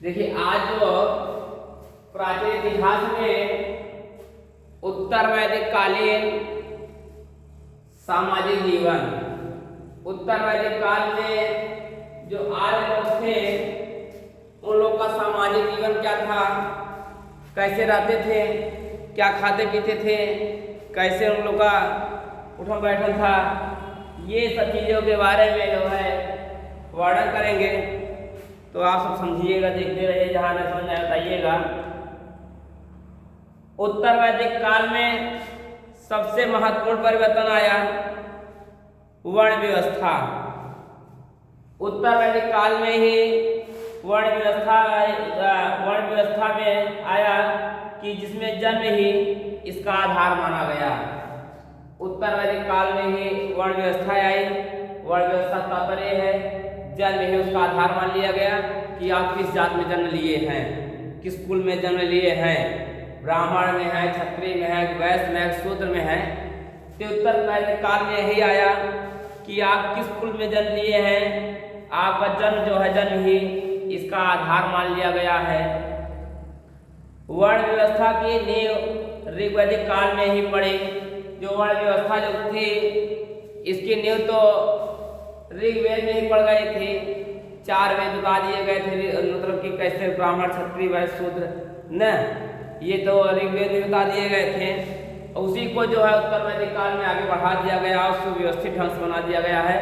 देखिए आज जो प्राचीन इतिहास में उत्तर वैदिक कालीन सामाजिक जीवन, उत्तर वैदिक काल में जो आर्य लोग थे उन लोग का सामाजिक जीवन क्या था, कैसे रहते थे, क्या खाते पीते थे, कैसे उन लोग का उठन बैठन था, ये सब चीज़ों के बारे में जो है वर्णन करेंगे। तो आप सब समझिएगा, देखते रहिए, जहाँ न समझ आए बताइएगा। उत्तर वैदिक काल में सबसे महत्वपूर्ण परिवर्तन आया वर्ण व्यवस्था। उत्तर वैदिक काल में ही वर्ण व्यवस्था में आया कि जिसमें जन्म ही इसका आधार माना गया। उत्तर वैदिक काल में ही वर्ण व्यवस्था आई। वर्ण व्यवस्था तात्पर्य है जन्म ही उसका आधार मान लिया गया कि आप किस जात में जन्म लिए हैं, किस कुल में जन्म लिए हैं, ब्राह्मण में है, क्षत्रिय में है, वैश्य में है, शूद्र में है। तो उत्तर वैदिक काल में यही आया कि आप किस कुल में जन्म लिए हैं, आपका जन्म जो है जन्म ही इसका आधार मान लिया गया है। वर्ण व्यवस्था की नींव ऋग्वैदिक काल में ही पड़ी। जो वर्ण व्यवस्था जो थी इसकी नींव तो ऋग्वेद में ही पड़ गए थे। 4 वेद बता दिए गए थे, मतलब कि कैसे ब्राह्मण, क्षत्रिय, वैश्य, शूद्र न, ये तो ऋग्वेद में बता दिए गए थे। उसी को जो है उत्तर वैदिक काल में आगे बढ़ा दिया गया, उसको व्यवस्थित ढंग से बना दिया गया है।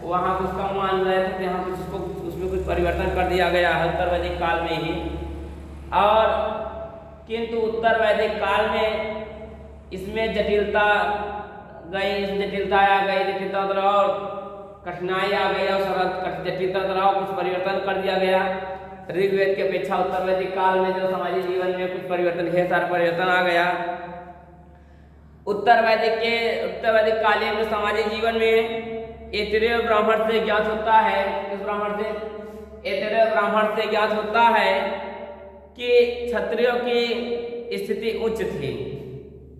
वहाँ कुछ कम मान रहे थे, यहाँ कुछ उसको उसमें कुछ परिवर्तन कर दिया गया है उत्तर वैदिक काल में ही। और किंतु उत्तर वैदिक काल में इसमें जटिलता गई, जटिलता आ गई, जटिलता और कठिनाई आ गई और सरल जटिलता और कुछ परिवर्तन कर दिया गया। ऋग्वेद की अपेक्षा उत्तर वैदिक काल में जो सामाजिक जीवन में कुछ परिवर्तन, ढेर सारा परिवर्तन आ गया। उत्तर वैदिक कालीन में सामाजिक जीवन में ऐतरेय ब्राह्मण से ज्ञात होता है, किस ब्राह्मण से? ऐतरेय ब्राह्मण से ज्ञात होता है कि क्षत्रियों की स्थिति उच्च थी।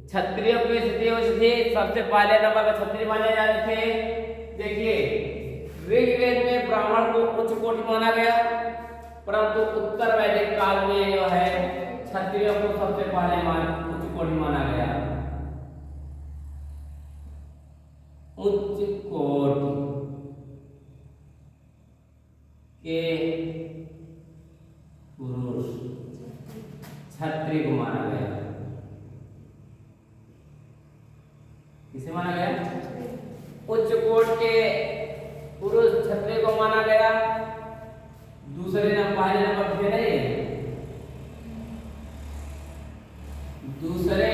क्षत्रियों की स्थिति उच्च थी। सबसे पहले नंबर पर क्षत्रिय माने जाते थे। देखिए ऋग्वेद में ब्राह्मण को उच्च कोटि माना गया, परंतु उत्तर वैदिक काल में जो है क्षत्रियों को सबसे पहले उच्च कोटि माना गया। उच्च कोटि के पुरुष क्षत्रिय को माना गया। किसे माना गया? उच्च कोट के पुरुष क्षत्रिय को माना गया। दूसरे पहले नंबर पे नहीं, दूसरे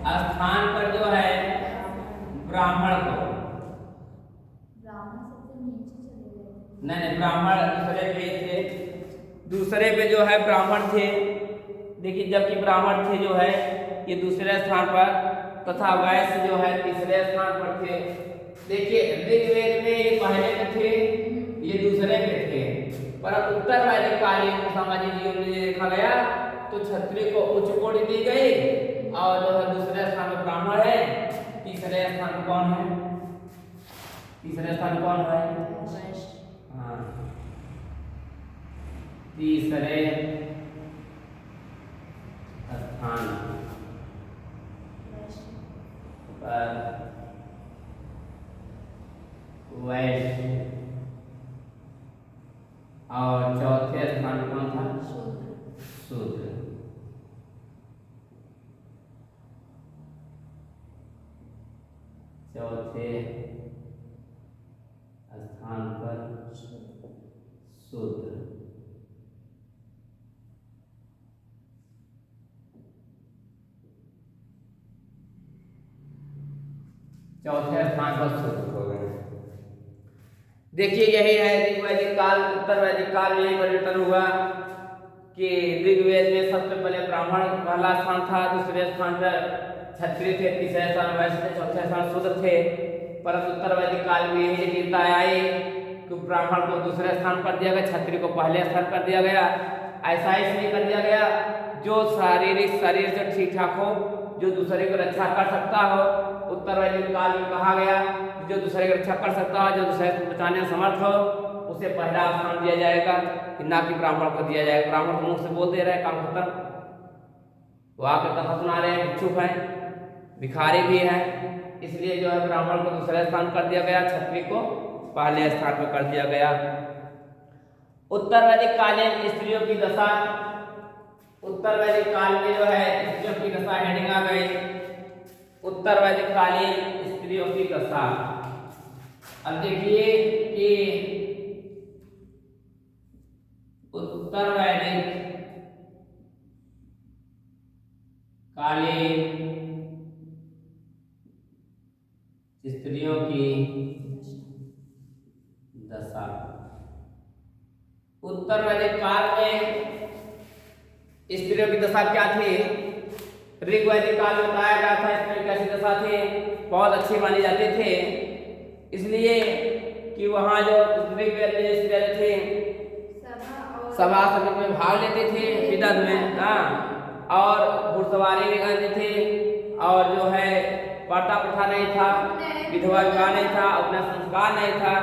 स्थान पर जो है ब्राह्मण को, नहीं ब्राह्मण दूसरे पे थे। दूसरे पे जो है ब्राह्मण थे। देखिए जबकि ब्राह्मण थे जो है ये दूसरे स्थान पर, तथा वैश्य जो है तीसरे स्थान पर थे। देखिए ऋग्वेद में ये पहले पे थे, ये दूसरे पे थे, पर उत्तर वैदिक कालीन सामाजिक जीवन में देखा गया तो क्षत्रिय को उच्च कोटि दी गई और जो है दूसरे स्थान पर ब्राह्मण है, तीसरे स्थान पर कौन है? तीसरे स्थान कौन है? हाँ, तीसरे स्थान पर वैश्य और चौथे स्थान कौन था? शूद्र। चौथे स्थान पर शूद्र। चौथे स्थान पर शूद्र हो गए। देखिए यही है ऋग्वैदिक काल, उत्तर वैदिक काल में यही परिवर्तन हुआ कि ऋग्वेद में सबसे पहले ब्राह्मण पहला स्थान था, दूसरे स्थान पर क्षत्रिय थे, तीसरे स्थान वैश्य थे, चौथे स्थान शूद्र थे। परंतु उत्तर वैदिक काल में यही जटिलता आई कि ब्राह्मण को दूसरे स्थान पर दिया गया, क्षत्रिय को पहले स्थान पर दिया गया। ऐसा इसलिए कर दिया गया जो शारीरिक शरीर से ठीक ठाक हो, जो दूसरे को रक्षा कर सकता हो। उत्तर वैदिक काल में कहा गया जो दूसरे की रक्षा कर सकता है, जो दूसरे को बचाने में समर्थ हो, उसे पहला स्थान दिया जाएगा, कि ना कि ब्राह्मण को दिया जाएगा। ब्राह्मण को मुंह से बोल दे रहे हैं, काम खत्म। वो आके कथा सुना रहे हैं, भिक्षुक हैं, भिखारी भी हैं, इसलिए जो है ब्राह्मण को दूसरे स्थान कर दिया गया, क्षत्रिय को पहले स्थान पर कर दिया गया। उत्तर वैदिक कालीन स्त्रियों की दशा। उत्तर वैदिक काल में जो है स्त्रियों की दशा हेडिंग आ गई, उत्तर वैदिक कालीन स्त्रियों की दशा। अब देखिए कि उत्तर वैदिक कालीन स्त्रियों की दशा। उत्तर वैदिक काल में स्त्रियों की दशा क्या थी? ऋग्वैदिक काल में बताया गया था स्त्रियों की कैसी दशा थी, बहुत अच्छी मानी जाते थे, इसलिए कि वहाँ जो ऋग्वेद में स्त्रियां थे सभा समिति में भाग लेते थे, विदत में, हाँ, और घुड़सवारी भी करते थे, और जो है पर्दा प्रथा नहीं था, विधवा विवाह नहीं था, अपना संस्कार नहीं था,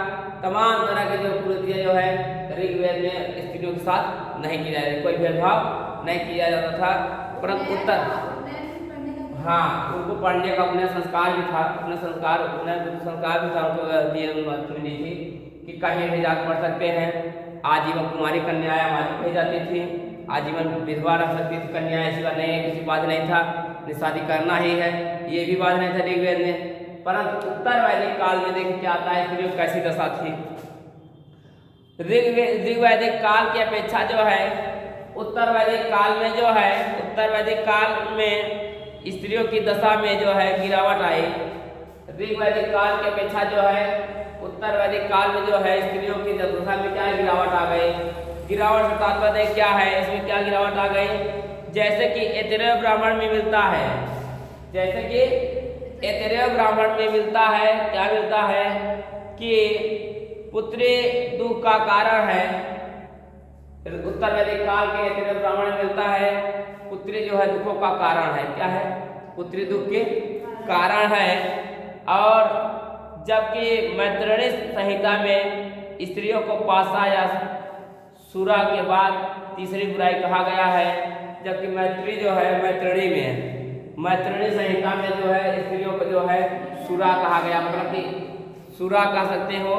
तमाम तरह के जो कुरीतियां जो है ऋग्वेद में स्त्रियों के साथ नहीं किया जाता, कोई भेदभाव नहीं किया जाता था। परंतु उत्तर, हाँ, उनको पढ़ने का अपना संस्कार भी था, अपना संस्कार भी था, उनको दिए थी कि कहीं भी जाकर पढ़ सकते हैं। आजीवन कुमारी कन्याएं आजीवन कही जाती थी, आजीवन विधवा रह सकती थी कन्याएं, ऐसी बात नहीं है, किसी बात नहीं था, शादी करना ही है, ये भी बात नहीं था ऋग्वेद में। परंतु उत्तर वैदिक काल में देखिए क्या आता है, स्त्रियों की कैसी दशा थी। ऋग्वैदिक काल की अपेक्षा जो है उत्तर वैदिक काल में जो है, उत्तर वैदिक काल में स्त्रियों की दशा में जो है गिरावट आई। ऋग्वैदिक काल की अपेक्षा जो है उत्तर वैदिक काल में जो है स्त्रियों की दशा में क्या गिरावट आ गई। गिरावट का तात्पर्य क्या है, इसमें क्या गिरावट आ गई? जैसे कि ऐतरेय ब्राह्मण में मिलता है, जैसे कि ऐतरेय ब्राह्मण में मिलता है, क्या मिलता है कि पुत्री दुख का कारण है। उत्तर वैदिक काल के ऐतरेय ब्राह्मण में मिलता है पुत्री जो है दुखों का कारण है, क्या है? पुत्री दुख के कारण है। और जबकि मैत्रेयी संहिता में स्त्रियों को पासा या सुरा के बाद तीसरी बुराई कहा गया है, जबकि मैत्री जो है मैत्रेयी में, मैत्रेयी संहिता में जो है स्त्रियों को जो है सुरा कहा गया, मतलब कि सुरा कह सकते हो,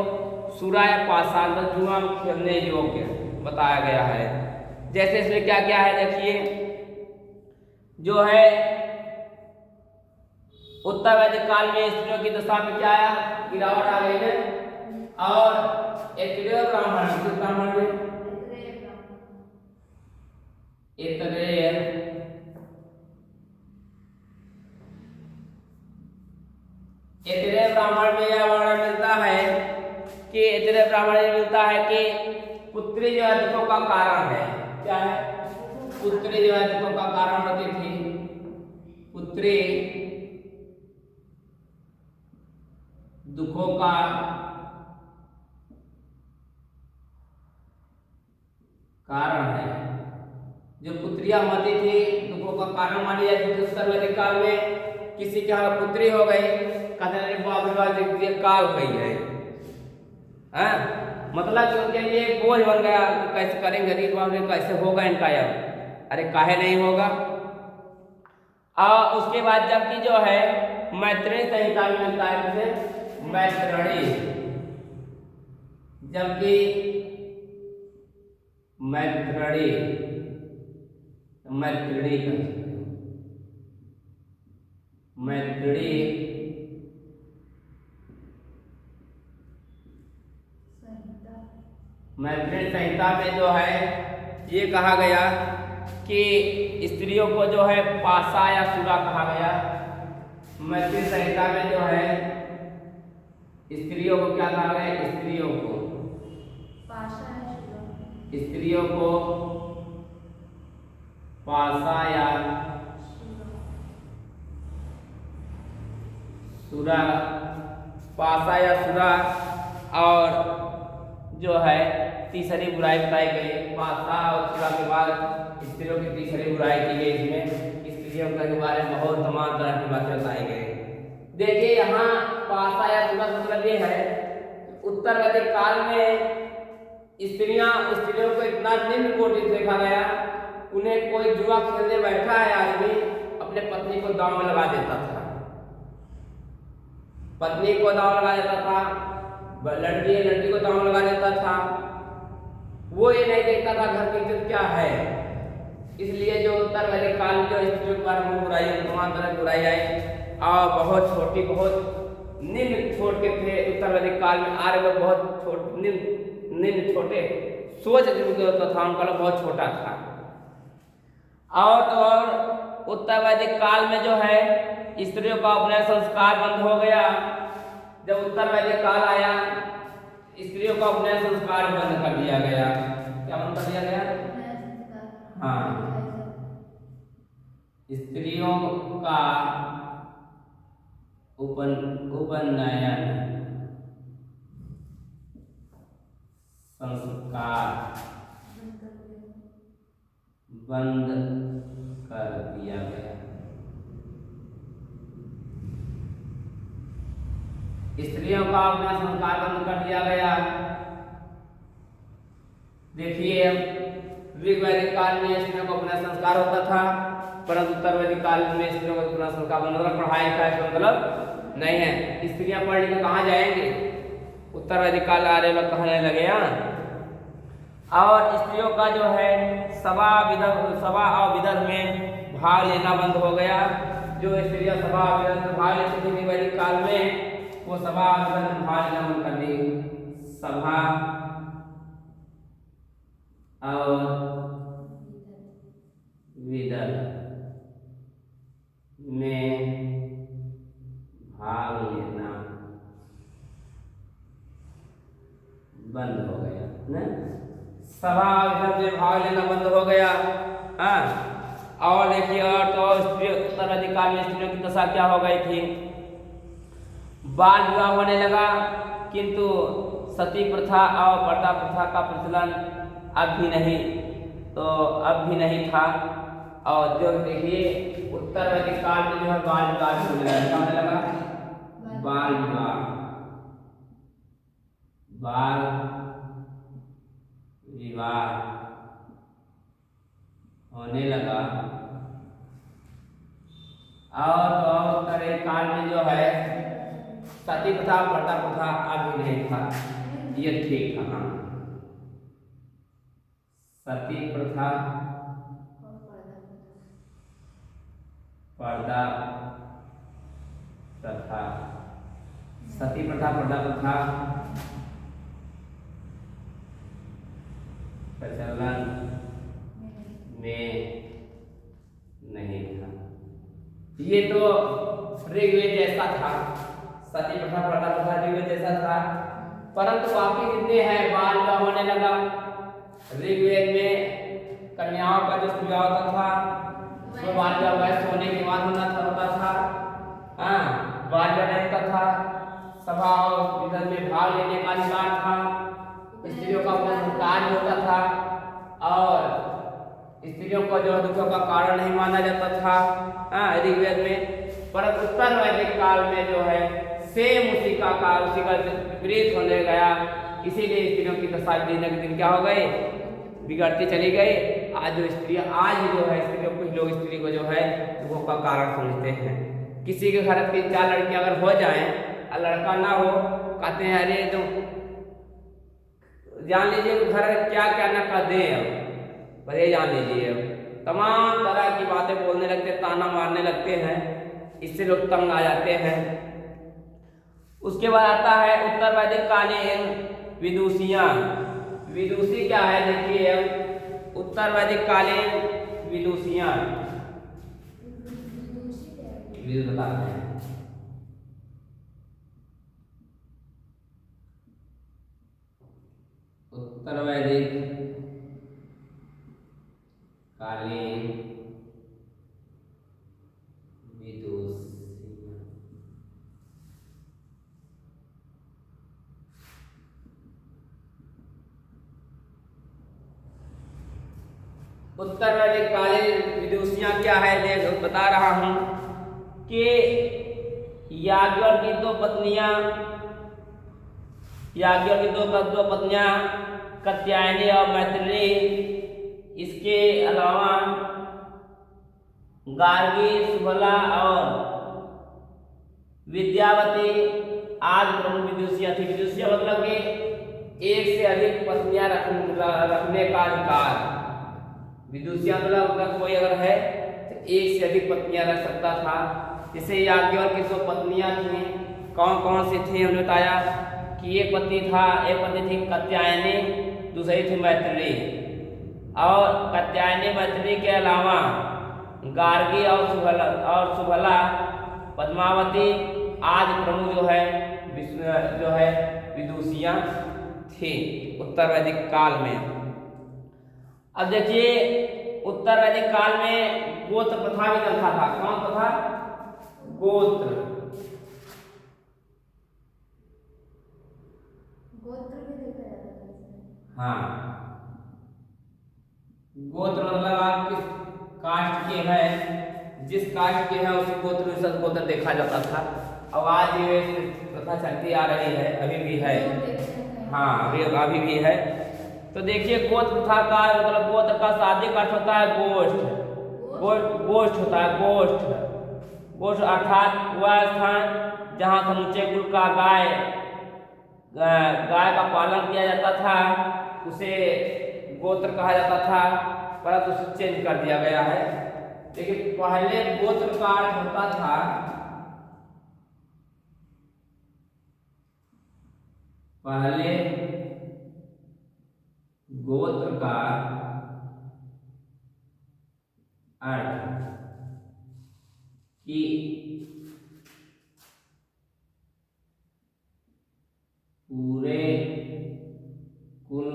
सुरा या पासा जुआ खेलने योग्य बताया गया है। जैसे इसमें क्या क्या है देखिए, जो है उत्तर वैदिक काल में स्त्रियों की दशा में क्या आया, गिरावट आ गई है। और ऐतरेय ब्राह्मण, किस ब्राह्मण में? ऐतरेय ब्राह्मण में यह वर्णन मिलता है कि ऐतरेय ब्राह्मण में मिलता है कि पुत्री जो है दुखों का कारण है, क्या है? पुत्री जो है दुखों का कारण होती थी, पुत्री दुखों का कारण है। जो पुत्रियां होती थी दुखों का कारण मानी जाती थी। उत्तर वैदिक काल में किसी के यहाँ पुत्री हो गई, कहते बाप रे काल हो गई है, मतलब कि उनके लिए एक बोझ बन गया, तो कैसे करेंगे गरीब बाप रे, कैसे होगा इनका अब? अरे काहे नहीं होगा। और उसके बाद जबकि जो है मैत्रेयी संहिता में मिलता है, जैसे मैत्रेयी, जबकि मैत्रेयी मैत्रेयी मैत्रेयी संहिता में जो है ये कहा गया कि स्त्रियों को जो है पासा या सुरा कहा गया। मैत्रेयी संहिता में जो है स्त्रियों को क्या कहा गया? स्त्रियों को पासा या सुरा, पासा या सुरा। और जो है तीसरी बुराई बताई गई, पासा और सुरा के बाद स्त्रियों की तीसरी बुराई की गई। इसमें स्त्रियों के बारे में बहुत तमाम तरह की बातें बताई गई। देखिए यहाँ पासा या तुरंत मतलब ये है, उत्तर वैदिक काल में स्त्रियों को इतना निम्न कोटि से देखा गया, उन्हें कोई जुआ खेलने बैठा है आदमी, अपने पत्नी को दांव में लगा देता था, पत्नी को दांव लगा देता था, लड़की को दांव लगा देता था। वो ये नहीं देखता था घर की इज्जत क्या है। इसलिए जो उत्तर वैदिक काल में जो स्त्रियों के बारे में बुराई, तमाम तरह की बुराई आई और बहुत छोटी, बहुत निम्न छोटे थे। उत्तर वैदिक काल में आर्य लोग बहुत निम्न छोटे सोच जो था उनका लोग बहुत छोटा था। और तो और उत्तर वैदिक काल में जो है स्त्रियों का अपना संस्कार बंद हो गया। जब उत्तर वैदिक काल आया स्त्रियों का अपना संस्कार बंद कर दिया गया। क्या बंद कर दिया गया? हाँ, स्त्रियों का उपनयन संस्कार बंद कर दिया गया। स्त्रियों का अपना संस्कार बंद कर दिया गया। देखिए ऋग्वैदिक काल में स्त्रियों को अपना संस्कार होता था, परंतु उत्तर वैदिक काल में स्त्रियों को अपना संस्कार बंद, मतलब पढ़ाई का मतलब नहीं है। स्त्रियां पढ़ लिख कहाँ जाएंगे? उत्तर वैदिक काल आर्य लोग कहने लगे। और स्त्रियों का जो है सभा और विदर्भ में भाग लेना बंद हो गया। जो स्त्रियां सभा और विदर्भ में भाग लेती थी वैदिक काल में, वो सभा और विदर्भ में भाग लेना बंद कर दी। सभा और विदर्भ में भाग लेना बंद हो गया ना। सभा विदर्भ में भाग लेना बंद हो गया। हाँ, और देखिए और तो उत्तर वैदिक काल में स्त्रियों की दशा क्या हो गई थी? बाल विवाह होने लगा, किंतु सती प्रथा और पर्दा प्रथा का प्रचलन अब भी नहीं था। और जो देखिए उत्तर वैदिक काल में जो है बाल विवाह होने लगा। बाल विवाह होने लगा। और उत्तर वैदिक काल में जो है सती प्रथा पर्दा प्रथा अभी नहीं था, ये ठीक था। सती प्रथा पर्दा प्रथा, सती प्रथा पर्दा प्रथा प्रचलन में नहीं था। ये तो ऋग्वेद जैसा था, सती प्रथा पर्दा प्रथा ऋग्वेद जैसा था, परंतु बाकी जितने हैं बाल विवाह होने लगा। ऋग्वेद में कन्याओं का जो विवाह होता था वो बाल विवाह वयस्क होने के बाद होता था। हाँ, बाल विवाह नहीं होता था। सभा और विदर्भ में भाग लेने का अधिकार था। स्त्रियों का अपना संस्कार होता था और स्त्रियों को जो दुखों का कारण नहीं माना जाता था ऋग्वेद में। परंतु उत्तर वैदिक काल में जो है सेम उसी का विपरीत होने गया। इसीलिए स्त्रियों की दशा दिन के दिन क्या हो गए? बिगड़ती चली गई। आज जो है स्त्रियों, कुछ लोग स्त्री को जो है दुखों का कारण समझते हैं। किसी के घर 3-4 लड़कियां अगर हो जाएं और लड़का ना हो, कहते हैं अरे तो जान लीजिए घर क्या क्या ना कर दे, अब ये जान लीजिए तमाम तरह की बातें बोलने लगते, ताना मारने लगते हैं। इससे लोग तंग आ जाते हैं। उसके बाद आता है उत्तर वैदिक कालीन विदुषियां। विदुषी क्या है? देखिए उत्तर वैदिक कालीन विदुषियां बताते हैं। उत्तर वैदिक कालीन विदुषियां उत्तर वैदिक कालीन विदुषियां क्या है? देख बता रहा हूं कि याज्ञवल्क्य की दो पत्नियां कात्यायनी और मैथिली, इसके अलावा गार्गी, सुबला और विद्यावती आदि प्रमुख विदुषियां थी। विदुषियां मतलब कि एक से अधिक पत्नियां रखने का अधिकार। विदुषियां मतलब अगर कोई अगर है तो एक से अधिक पत्नियां रख सकता था। जैसे याज्ञवल्क्य की 2 पत्नियां थी, कौन कौन सी थी हमने बताया कि एक पत्नी थी कात्यायनी, दूसरी थी मैथिली। और कात्यायनी मैथिली के अलावा गार्गी और सुबला पद्मावती आदि प्रमुख जो है विदुषियां थी उत्तर वैदिक काल में। अब देखिए उत्तर वैदिक काल में गोत्र प्रथा भी चलता था। कौन प्रथा? गोत्र भी देखा जाता था। हाँ, गोत्र मतलब आप किस कास्ट के हैं, जिस कास्ट के हैं उसी गोत्र देखा जाता था। अब आज ये प्रथा चलती आ रही है, अभी भी है। हाँ, अभी भी है। तो देखिए गोत्र प्रथा का मतलब गोत्र का शाब्दिक अर्थ होता है गोष्ठ होता है गोष्ठ अर्थात वह स्थान जहाँ समुचे कुल का गाय का पालन किया जाता था, उसे गोत्र कहा जाता था, परंतु उसे चेंज कर दिया गया है। लेकिन पहले गोत्र का अर्थ होता था गोत्र का अर्थ कि पूरे कुल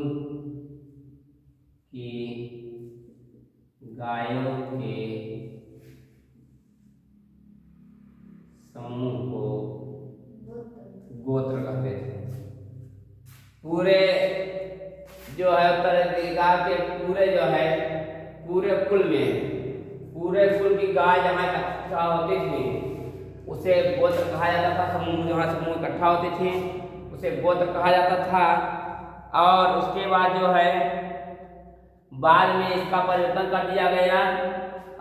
की गायों के समूह को गोत्र कहते थे। पूरे जो है उत्तराधिकार के पूरे कुल की गाय जहाँ इकट्ठा होती थी उसे गोत्र कहा जाता था। समूह जहाँ समूह इकट्ठा होती थी उसे गोत्र कहा जाता था। और उसके बाद जो है बाद में इसका परिवर्तन कर दिया गया,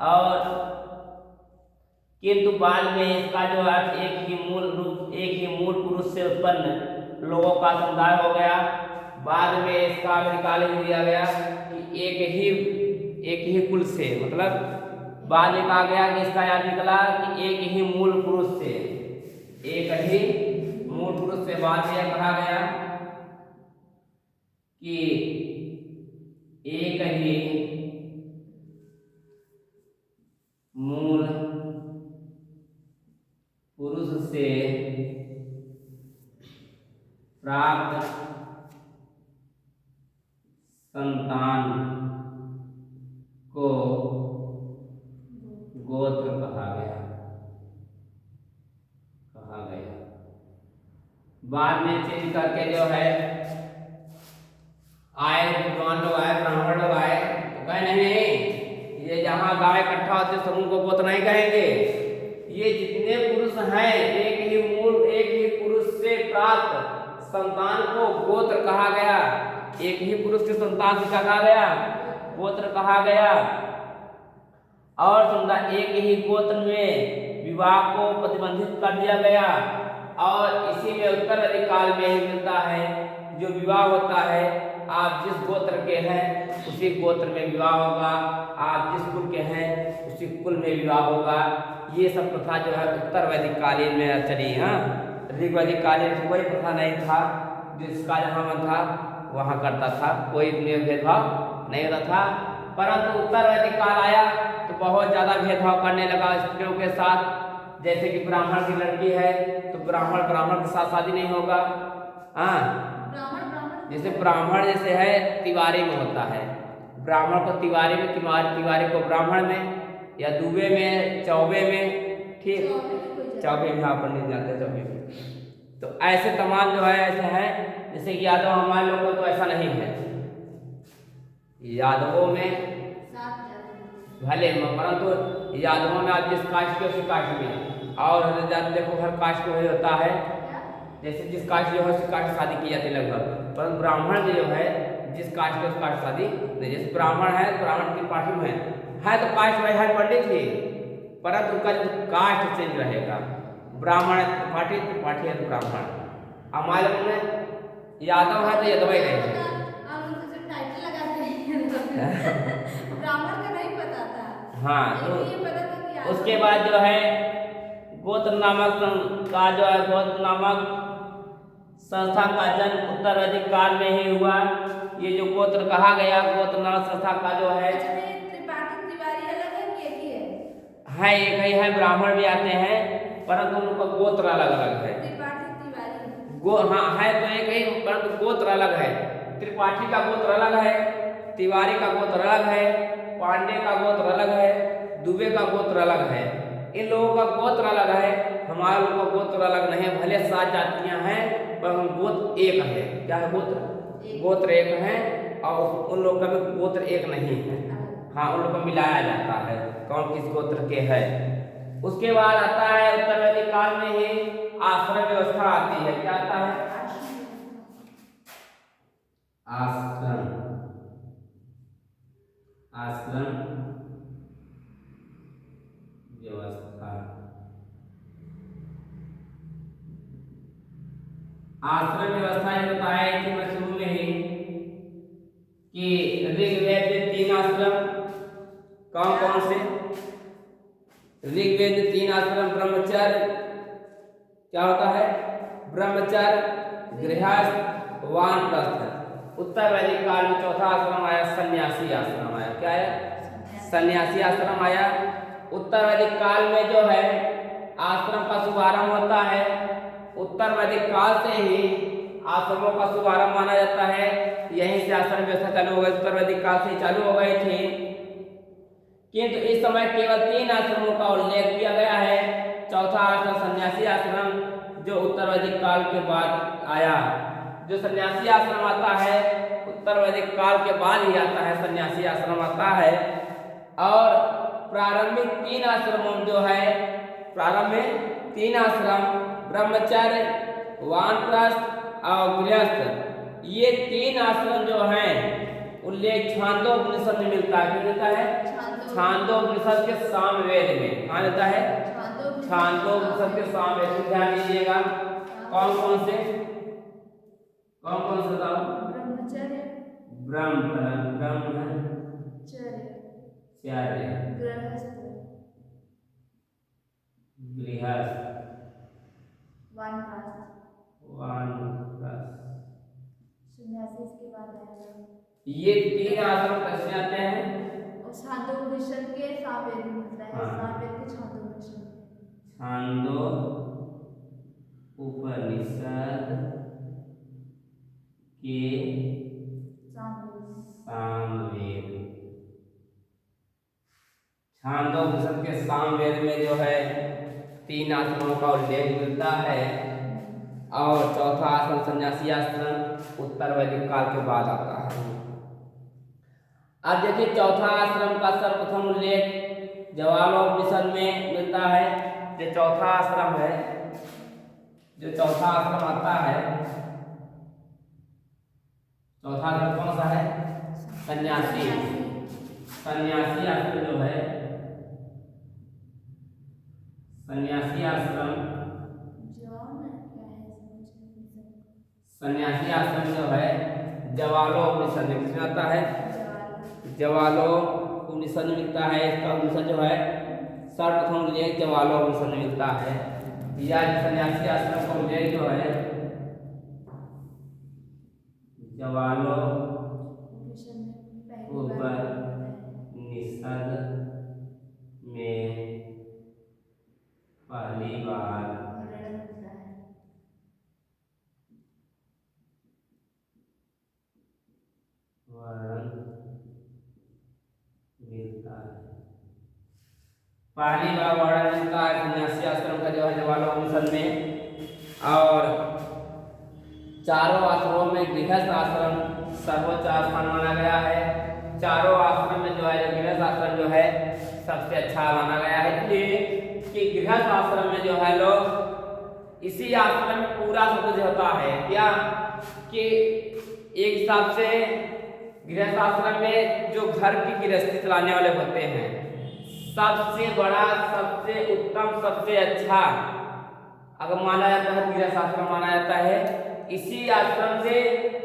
और किंतु बाद में इसका जो अर्थ एक ही मूल पुरुष से उत्पन्न लोगों का समुदाय हो गया। बाद में इसका निकाल दिया गया कि एक ही कुल से, मतलब बाद में कहा गया कि इसका याद निकला कि एक ही मूल पुरुष से बाद में कहा गया कि एक ही मूल पुरुष से प्राप्त संतान को गोत्र कहा गया। बाद में चेंज करके जो है विद्वान लोग आए, ब्राह्मण लोग आए, तो कहे नहीं, ये जहाँ गाय इकट्ठा होते समूह को गोत्र नहीं कहेंगे। ये जितने पुरुष हैं एक ही पुरुष से प्राप्त संतान को गोत्र कहा गया। एक ही पुरुष के संतान से कहा गया, गोत्र कहा गया। और समझा एक ही गोत्र में विवाह को प्रतिबंधित कर दिया गया। और इसी में उत्तर वैदिक काल में ही मिलता है जो विवाह होता है, आप जिस गोत्र के हैं उसी गोत्र में विवाह होगा, आप जिस कुल के हैं उसी कुल में विवाह होगा। ये सब प्रथा जो है उत्तर वैदिक कालीन में चली। हाँ, ऋग वैदिक कालीन में कोई प्रथा नहीं था, जिसका जहाँ मन था वहाँ करता था, कोई भेदभाव नहीं होता था। परंतु उत्तर वैदिक काल आया तो बहुत ज़्यादा भेदभाव करने लगा स्त्रियों के साथ। जैसे कि ब्राह्मण की लड़की है तो ब्राह्मण के साथ शादी नहीं होगा। हाँ, जैसे ब्राह्मण जैसे है तिवारी में होता है, ब्राह्मण को तिवारी में, तिवारी को ब्राह्मण में, या दुबे में, चौबे में, ठीक, चौबे में, हाँ पंडित जाते चौबे में। तो ऐसे तमाम जो है ऐसे हैं। जैसे कि यादव हमारे लोग को तो ऐसा नहीं है, यादवों में भले, परंतु यादवों में आप जिस कास्ट के उसी कास्ट में, और देखो हर कास्ट में होता है, जैसे जिस कास्ट जो है उस कास्ट शादी की जाती है लगभग, पर ब्राह्मण में जो है जिस कास्ट के उस कास्ट शादी नहीं। जैसे ब्राह्मण है, ब्राह्मण की पार्टी में है तो कास्ट भाई है पंडित ही, परंतु उनका जो कास्ट चेंज रहेगा। ब्राह्मण है त्रिपाठी, त्रिपाठी है तो ब्राह्मण। हमारे में यादव है तो यादव ही रहेगा। ब्राह्मण का नहीं पता था। हाँ, तो ये पता था कि उसके बाद जो है गोत्र नामक का जो है गोत्र नामक संस्था का जन्म उत्तर वैदिक काल में ही हुआ। ये जो गोत्र कहा गया, गोत्र नामक संस्था का जो है त्रिपाठी तिवारी अलग है कि एक ही है एक ही है। ब्राह्मण भी आते हैं परंतु उनका गोत्र अलग अलग है। त्रिपाठी तिवारी हाँ है तो एक ही, परंतु गोत्र अलग है। त्रिपाठी का गोत्र अलग है, तिवारी का गोत्र अलग है, पांडे का गोत्र अलग है, दुबे का गोत्र अलग है। इन लोगों का गोत्र अलग है, हमारे लोगों का गोत्र अलग नहीं है। भले 7 जातियां हैं पर हम गोत्र एक है। क्या है गोत्र एक है, और उन लोगों का भी गोत्र एक नहीं है। हाँ, उन लोगों को मिलाया जाता है कौन किस गोत्र के है। उसके बाद आता है उत्तर वैदिक काल में ही आश्रम व्यवस्था आती है। क्या आता है? आश्रम व्यवस्था। आश्रम व्यवस्था ये बताया कि मैं शुरू में ही कि ऋग्वेद में 3 आश्रम कौन कौन से? ऋग्वेद में 3 आश्रम ब्रह्मचर्य, क्या होता है? ब्रह्मचर्य, गृहस्थ, वानप्रस्थ। उत्तर वैदिक काल में चौथा आश्रम आया सन्यासी आश्रम आया। क्या है? सन्यासी आश्रम आया। उत्तर वैदिक काल में जो है आश्रम का शुभारंभ होता है। उत्तर वैदिक काल से ही आश्रमों का शुभारंभ माना जाता है। यहीं से आश्रम व्यवस्था चालू हो गई, उत्तर वैदिक काल से चालू हो गई थी। किंतु इस समय केवल 3 आश्रमों का उल्लेख किया गया है। चौथा आश्रम सन्यासी आश्रम जो उत्तर वैदिक काल के बाद आया। जो सन्यासी आश्रम आता है उत्तर वैदिक काल के बाद ही आता है, सन्यासी आश्रम आता है। और प्रारंभिक 3 आश्रमों जो है, प्रारंभ में 3 आश्रम ब्रह्मचर्य, वानप्रस्थ और गृहस्थ, ये 3 आश्रम जो हैं उल्लेख छांदोपनिषद में मिलता है। क्या मिलता है? छांदोपनिषद के सामवेद में। कहाँ मिलता है? छांदोपनिषद के सामवेद। ध्यान दीजिएगा कौन कौन से बताओ? ब्रह्मचर्य, गृहस्थ, वानप्रस्थ, सन्यासी इसके बाद आएगा। ये 3 आश्रम कैसे आते हैं? और छांदोपनिषद के सामवेद में मिलता है। सामवेद के छांदोपनिषद, छांदो उपनिषद के सामवेद। छांदोपनिषद के सामवेद में जो है 3 आश्रमों का उल्लेख मिलता है। और चौथा आश्रम सन्यासी आश्रम उत्तर वैदिक काल के बाद आता है। अब देखिए चौथा आश्रम का सर्वप्रथम उल्लेख जवालोपनिषद में मिलता है। जो चौथा आश्रम है, जो चौथा आश्रम आता है, चौथा आश्रम कौन सा है? सन्यासी। सन्यासी आश्रम जो है, सन्यासी आश्रम, सन्यासी आश्रम जो है जवालोपनिषद में किसमें आता है? जवालोपनिषद में मिलता है। इसका उपनिषद जो है सर्वप्रथम उल्लेख जवालोपनिषद में मिलता है। यह सन्यासी आश्रम का उल्लेख जो है जवालोपनिषद में पहली बार वर्णन मिलता है सन्यासी आश्रम का जो है जवालोपनिषद में। और चारों आश्रमों में गृहस्थ आश्रम सर्वोच्च स्थान माना गया है। चारों आश्रम में जो है गृहस्थ आश्रम जो है सबसे अच्छा माना गया है, इसलिए कि कि गृहस्थ आश्रम में जो है लोग इसी आश्रम में पूरा सब कुछ होता है। क्या कि एक हिसाब से गृहस्थ आश्रम में जो घर की गृहस्थी चलाने वाले होते हैं, सबसे बड़ा, सबसे उत्तम, सबसे अच्छा अगर माना जाता है, गृहस्थ आश्रम माना जाता है। इसी आश्रम से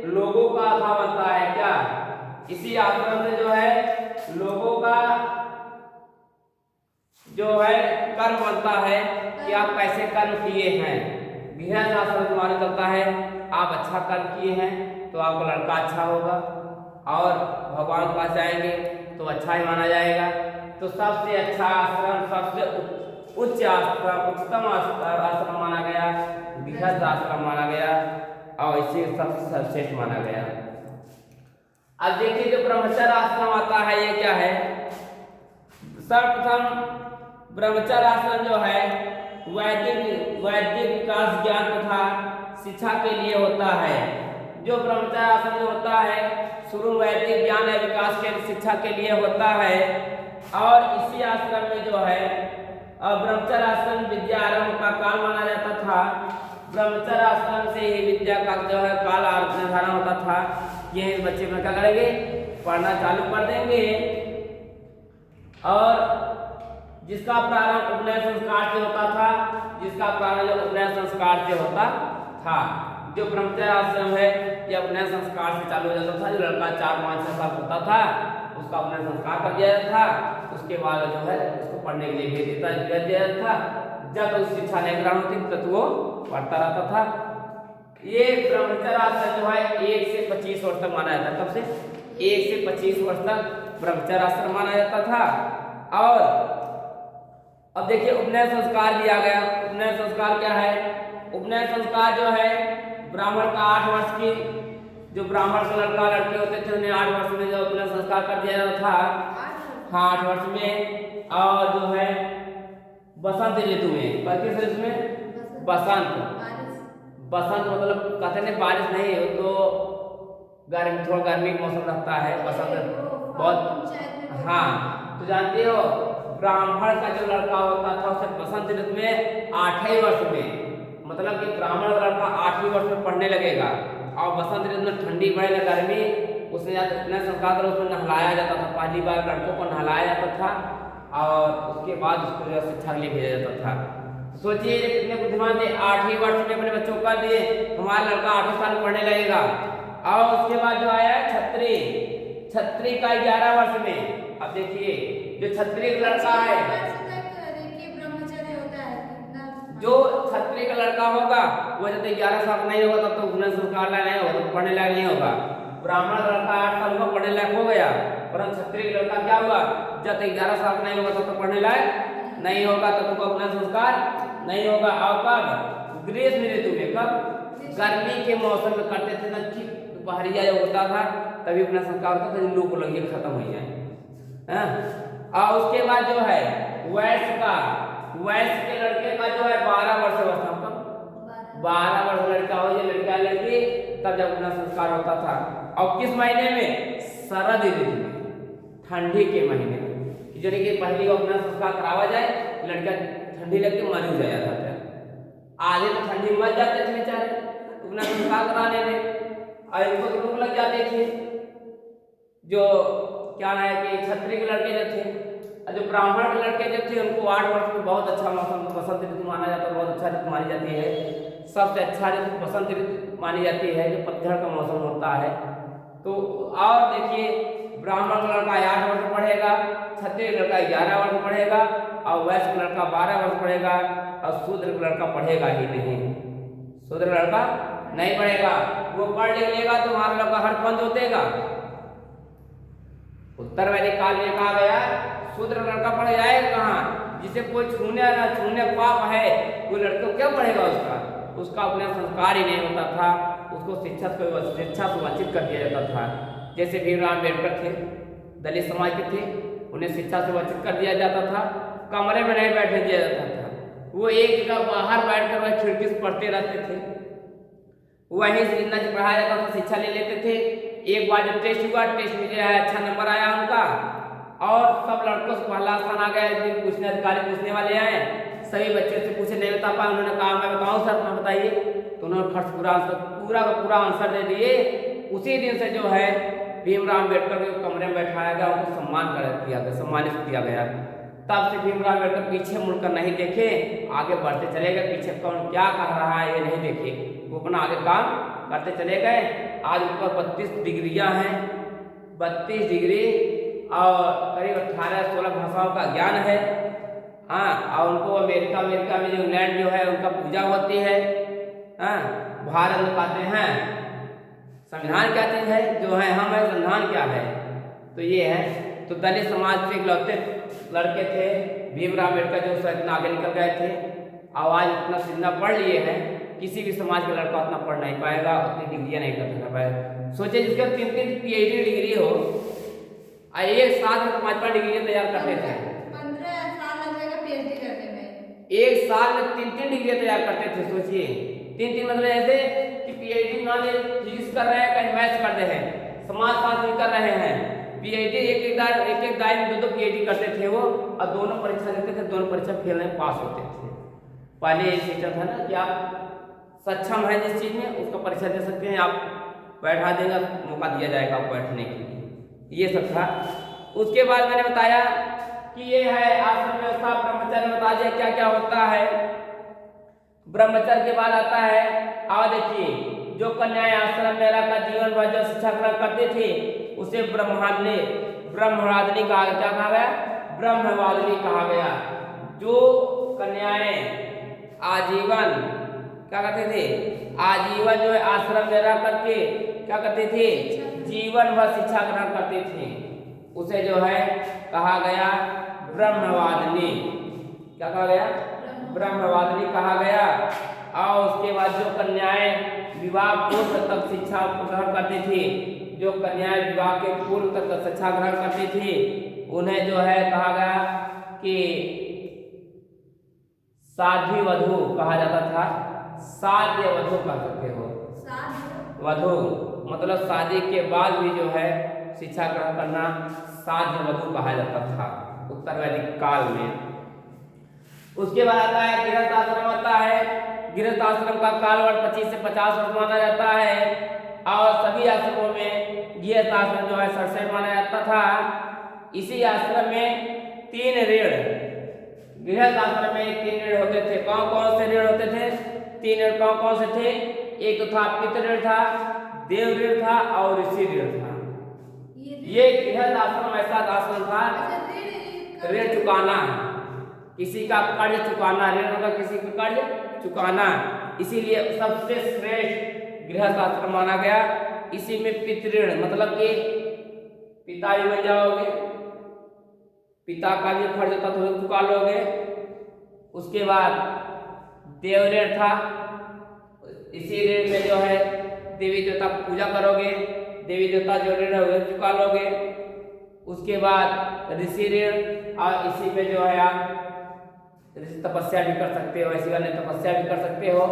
लोगों का आधा बनता है। क्या इसी आश्रम से जो है लोगों का जो है कर्म बनता है कि आप कैसे कर्म किए हैं। गृहस्थ आश्रम से माना जाता है आप अच्छा कर्म किए हैं तो आपका लड़का अच्छा होगा और भगवान के पास जाएंगे तो अच्छा ही माना जाएगा। तो सबसे अच्छा आश्रम, सबसे उच्च आश्रम, उच्चतम आश्रम माना गया, गृहस्थ आश्रम माना गया और इसे सबसे सर्वश्रेष्ठ माना गया। अब देखिए जो ब्रह्मचर्य आश्रम आता है ये क्या है। सर्वप्रथम ब्रह्मचर्य आश्रम जो है वैदिक विकास, ज्ञान तथा शिक्षा के लिए होता है। जो ब्रह्मचर्य आश्रम जो होता है शुरू वैदिक ज्ञान या विकास के शिक्षा के लिए होता है। और इसी आश्रम में जो है ब्रह्मचर्य आश्रम विद्या आरंभ का काल माना जाता था। ब्रह्मचर्य आश्रम से ही विद्या का जो है काल निर्धारण होता था। ये बच्चे में क्या करेंगे, पढ़ना चालू कर देंगे और जिसका प्रारंभ उपनयन संस्कार से होता था, जिसका प्रारंभ उपनयन संस्कार से होता था। जो ब्रह्मचर्य आश्रम है यह उपनयन संस्कार से चालू हो जाता था। जो लड़का 4, 5, 6 साल होता था उसका उपनयन संस्कार कर दिया जाता था। उसके बाद जो है उसको पढ़ने के लिए भेज दिया जाता था। जब तक शिक्षा नहीं ग्रहण होती तब तो वो पढ़ता रहता था। ये ब्रह्मचर्य आश्रम जो है 1 से 25 वर्ष तक माना जाता था। कब से 1 से 25 वर्ष तक ब्रह्मचर्य आश्रम माना जाता था। और अब देखिए उपनयन संस्कार दिया गया। उपनयन संस्कार क्या है, उपनयन संस्कार जो है ब्राह्मण का 8 वर्ष की, जो ब्राह्मण का लड़का लड़के होते थे उन्हें 8 वर्ष में जो उपनयन संस्कार कर दिया जाता था। हाँ 8 वर्ष में। और जो है बसंत ऋतु में, किस ऋतु में, बसंत मतलब कहते नहीं बारिश नहीं हो तो गर्मी, थोड़ा गर्मी का मौसम रहता है बसंत बहुत। हाँ तो जानते हो ब्राह्मण का जो लड़का होता था उसे बसंत ऋतु में 8वें वर्ष में, मतलब कि ब्राह्मण का लड़का 8वें वर्ष में पढ़ने लगेगा। और बसंत ऋतु में ठंडी पड़े ना गर्मी, उसने इतना संस्कार कर उसमें नहलाया जाता था। पहली बार लड़कों को नहलाया जाता था और उसके बाद उसको शिक्षा के लिए भेजा जाता था। सोचिए कितने बुद्धिमान थे, 8वें वर्ष में अपने बच्चों को कर दिए हमारा लड़का 8वें साल पढ़ने लगेगा। और उसके बाद जो आया छत्री का 11 वर्ष में। अब देखिए जो छत्री का लड़का है, जो छत्री का लड़का होगा वो जब 11 साल नहीं होगा तब तो उपनयन संस्कार नहीं होगा, तो पढ़ने लायक नहीं होगा। ब्राह्मण का लड़का 8 साल में पढ़ने लायक हो गया, परंतु छत्री का लड़का क्या हुआ, जब 11 साल नहीं होगा तब तो पढ़ने लायक नहीं होगा, तब तो उपनयन संस्कार नहीं होगा। और कब, ग्रीष्म ऋतु में, कब, गर्मी के मौसम में करते थे ना, ठीक दोपहरिया जब होता था तभी अपना संस्कार होता था, लोग लगे खत्म हो जाए। और उसके बाद जो है वैश्य के लड़के का जो है 12 वर्ष अवस्था, कब 12 वर्ष लड़का हो या लड़का लड़की, तब जब अपना संस्कार होता था। और किस महीने में, शरद ऋतु में, ठंडी के महीने में, जो कि पहली अपना संस्कार करावा जाए, लड़का ठंडी लग के मर जाया था। आधे तो ठंडी मर जाते थे बेचारे अपना संस्कार कराने में, और इनको तो लग जाते थे। जो क्या है कि क्षत्रिय के लड़के जो थे, जो ब्राह्मण के लड़के जो थे उनको 8 वर्ष में बहुत अच्छा मौसम बसंत ऋतु माना जाता है, बहुत अच्छा ऋतु मानी जाती है। सबसे अच्छा ऋतु बसंत ऋतु मानी जाती है, जो पतझड़ का मौसम होता है। तो और देखिए ब्राह्मण का लड़का 8 वर्ष पढ़ेगा, क्षत्रिय लड़का 11 वर्ष पढ़ेगा, और वैश्य का लड़का 12 वर्ष पढ़ेगा, और शूद्र का लड़का पढ़ेगा ही नहीं। शूद्र लड़का नहीं पढ़ेगा, वो पढ़ लिख लेगा तो हमारा लड़का हर पंथ होतेगा। उत्तर वैदिक काल में कहा गया शूद्र लड़का पढ़ जाएगा कहाँ, जिसे कोई छूने पाप है वो लड़का क्या पढ़ेगा, उसका अपना संस्कार ही नहीं होता था, उसको शिक्षा से वंचित कर दिया जाता था। जैसे भीमराव अम्बेडकर थे, दलित समाज के थे, उन्हें शिक्षा से वंचित कर दिया जाता था, कमरे में नहीं बैठने दिया जाता था। वो एक जगह बाहर बैठकर वह खिड़की से पढ़ते रहते थे, वहीं से जितना पढ़ाया जाता था शिक्षा ले लेते थे। एक बार जब टेस्ट हुआ, टेस्ट में जो है अच्छा नंबर आया उनका, और सब लड़कों से पहला स्थान आ गया। एक दिन अधिकारी पूछने वाले आए, सभी बच्चे से पूछे, नहीं बता पाए। उन्होंने कहा मैं बताऊं सर, मैं बताइए। तो उन्होंने फर्स्ट पूरा का पूरा आंसर दे दिए। उसी दिन से जो है भीमराव अम्बेडकर के कमरे में बैठाया गया, उनको सम्मानित किया गया। तब से भीमराव अम्बेडकर पीछे मुड़कर नहीं देखे, आगे बढ़ते चले गए। पीछे कौन क्या कह रहा है ये नहीं देखे, वो अपना आगे काम करते चले गए। आज उनका 32 डिग्रियां हैं, 32 डिग्री और करीब 18-16 भाषाओं का ज्ञान है। हाँ, और उनको अमेरिका में जो इंग्लैंड जो है उनका पूजा होती है। हाँ, भारत में कहते हैं संविधान क्या चीज है, जो है हम है, संविधान क्या है। तो ये है। तो दलित समाज से इकलौते लड़के थे भीमराव अम्बेडकर, जो शायद आगे निकल गए थे। आवाज इतना सीधा पढ़ लिए हैं, किसी भी समाज का लड़का उतना पढ़ नहीं पाएगा, उतनी डिग्रियां नहीं कर पाएगा। सोचिए जिसके 3-3 PhD डिग्री हो, एक साथ में 5-5 डिग्रियां तैयार करते थे। 15 साल लग जाएगा PhD करने में। एक साल में 3-3 डिग्रियां तैयार करते थे। सोचिए 3-3 मतलब ऐसे कि PhD मान लीजिए फिजिक्स कर रहे हैं, कहीं मैथ्स कर रहे हैं, समाजशास्त्र कर रहे हैं, PhD एक दाई में 2 PhD करते थे वो, और दोनों परीक्षा देते थे, दोनों परीक्षा फेल नहीं पास होते थे। पहले ये सिस्टम था ना कि आप सक्षम है जिस चीज में उसका परीक्षा दे सकते हैं, आप बैठा देगा, मौका दिया जाएगा आपको बैठने के लिए, ये सब था। उसके बाद मैंने बताया कि ये है आश्रम व्यवस्था, ब्रह्मचर्य बता दिया क्या क्या होता है। ब्रह्मचर्य के बाद आता है, आओ देखिए, जो कन्याएं आश्रम में रहकर जीवन भर जो शिक्षा ग्रहण करते थे उसे ब्रह्मवादिनी कहा गया। क्या कहा गया? ब्रह्मवादिनी कहा गया। जो कन्याएं आजीवन क्या करते थे, आजीवन जो है आश्रम में रह करके क्या करते थे, जीवन भर शिक्षा ग्रहण करते थे, उसे जो है कहा गया ब्रह्मवादिनी। क्या कहा गया? ब्रह्मवादिनी कहा गया। और उसके बाद जो कन्याएं विवाह पूर्व तक शिक्षा ग्रहण करती थी, जो कन्याएं विवाह के पूर्व तक शिक्षा ग्रहण करती थी, उन्हें जो है कहा गया कि साध्वी वधू कहा जाता था। साध्य वधू कह सकते हो, वधू मतलब शादी के बाद भी जो है शिक्षा ग्रहण करना साध्य वधू कहा जाता था उत्तर वैदिक काल में। उसके बाद आता है गृहस्थ आश्रम आता है। गृहस्थ आश्रम का काल वर्ष 25 से 50 वर्ष माना जाता है, और सभी आश्रमों में गृहस्थ आश्रम जो है 67 माना जाता था। इसी आश्रम में 3 ऋण, गृहस्थ आश्रम में 3 ऋण होते थे। कौन कौन से ऋण होते थे? 3 ऋण कौन कौन से थे? एक तो था पितृ ऋण था, देव ऋण था और ऋषि ऋण था। ये गृहस्थ आश्रम ऐसा आश्रम था, ऋण चुकाना, किसी का कर्ज चुकाना, ऋण मतलब किसी का कर्ज चुकाना, इसीलिए सबसे श्रेष्ठ गृहस्थ आश्रम माना गया। इसी में पितृऋण मतलब कि पिता ही बन जाओगे, पिता का भी खर्च होता तो चुका लोगे। उसके बाद देव ऋण था, इसी ऋण में जो है देवी देवता की पूजा करोगे, देवी देवता जो ऋण है चुका लोगे। उसके बाद ऋषि ऋण, और इसी पे जो है आप तपस्या भी कर सकते हो, ऐसी वाली तपस्या भी कर सकते हो।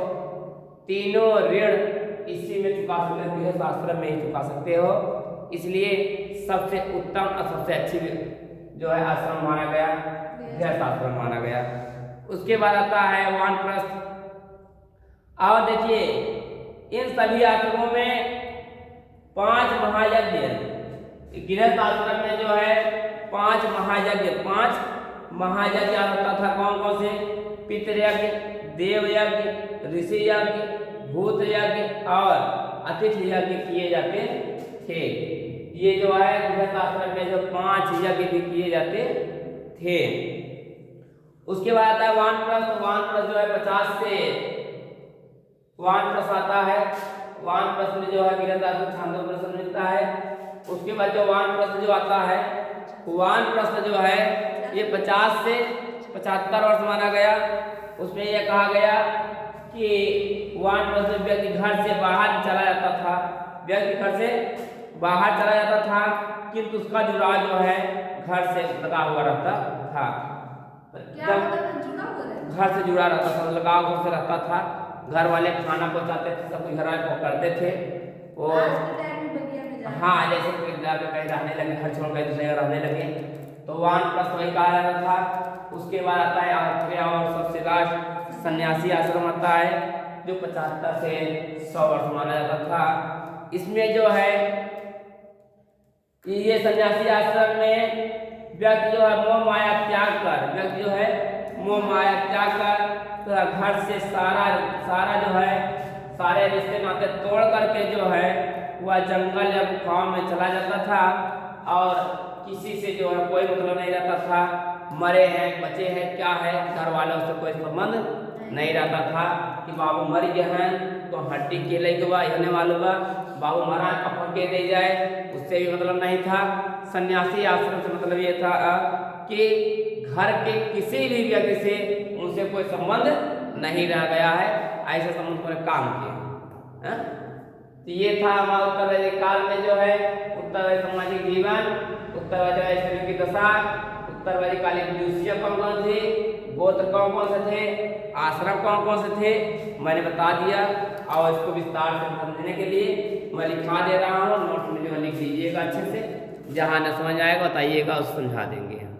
तीनों ऋण इसी में चुका सकते हो, गृहस्थ आश्रम में ही चुका सकते हो। इसलिए सबसे उत्तम और सबसे अच्छी जो है आश्रम माना गया, गृहस्थ आश्रम माना गया। उसके बाद आता है वानप्रस्थ। और देखिए इन सभी आश्रमों में 5 महायज्ञ, गृहस्थ आश्रम में जो है 5 महायज्ञ होता था। कौन कौन से? पितृयज्ञ, देवयज्ञ, ऋषि यज्ञ, भूत यज्ञ और अतिथि यज्ञ किए जाते थे। ये जो है गृहस्थ आश्रम में जो 5 यज्ञ भी किए जाते थे। उसके बाद आता है वानप्रस्थ। वानप्रस्थ जो है 50 से वानप्रस्थ आता है। वानप्रस्थ में जो है गृहस्थ आश्रम छांदोग्य मिलता है। उसके बाद जो वानप्रस्थ जो आता है, वानप्रस्थ जो है ये 50 से 75 वर्ष माना गया। उसमें यह कहा गया कि वानप्रस्थ व्यक्ति घर से बाहर चला जाता था, व्यक्ति घर से बाहर चला जाता था, किंतु उसका जुड़ाव जो है घर से लगा हुआ रहता था। घर से जुड़ा रहता था, लगाव घर से रहता था। घर वाले खाना पहुंचाते थे, सब कुछ घर वाले करते थे। और हाँ, जैसे कोई कहीं रहने लगे, घर छोड़ कर दूसरे रहने लगे, तो वानप्रस्थ वही कहा जाता था। उसके बाद आता है आखिरी और सबसे लास्ट सन्यासी आश्रम आता है, जो 75 से 100 वर्ष माना जाता था। इसमें जो है ये सन्यासी आश्रम में व्यक्ति जो है मोह माया त्याग कर, व्यक्ति जो है मोह माया त्याग कर तो घर से सारा जो है सारे रिश्ते नाते तोड़ करके जो है वह जंगल या गुफाओं में चला जाता था और किसी से जो है कोई मतलब नहीं रहता था। मरे हैं बचे हैं क्या है, घर वालों से कोई संबंध नहीं रहता था कि बाबू मर गए हैं तो हड्डी के लेके बा होने वालों बा, बाबू मरा कफन के दे जाए, उससे भी मतलब नहीं था। सन्यासी आश्रम से मतलब ये था कि घर के किसी भी व्यक्ति से उनसे कोई संबंध नहीं रह गया है, ऐसे संबंध पर काम किए। तो ये था हमारा उत्तर वैदिक काल में जो है उत्तर वैदिक सामाजिक जीवन, उत्तर वैदिक शरीर की दशा, उत्तर वैदिक कालीन मनुष्य कौन कौन थे, गोत्र कौन कौन से थे, आश्रम कौन कौन से थे, मैंने बता दिया। और इसको विस्तार से समझने के लिए मैं लिखा दे रहा हूँ, नोट में जो लिख लीजिएगा अच्छे से, जहाँ न समझ आएगा बताइएगा, उसको समझा देंगे हम।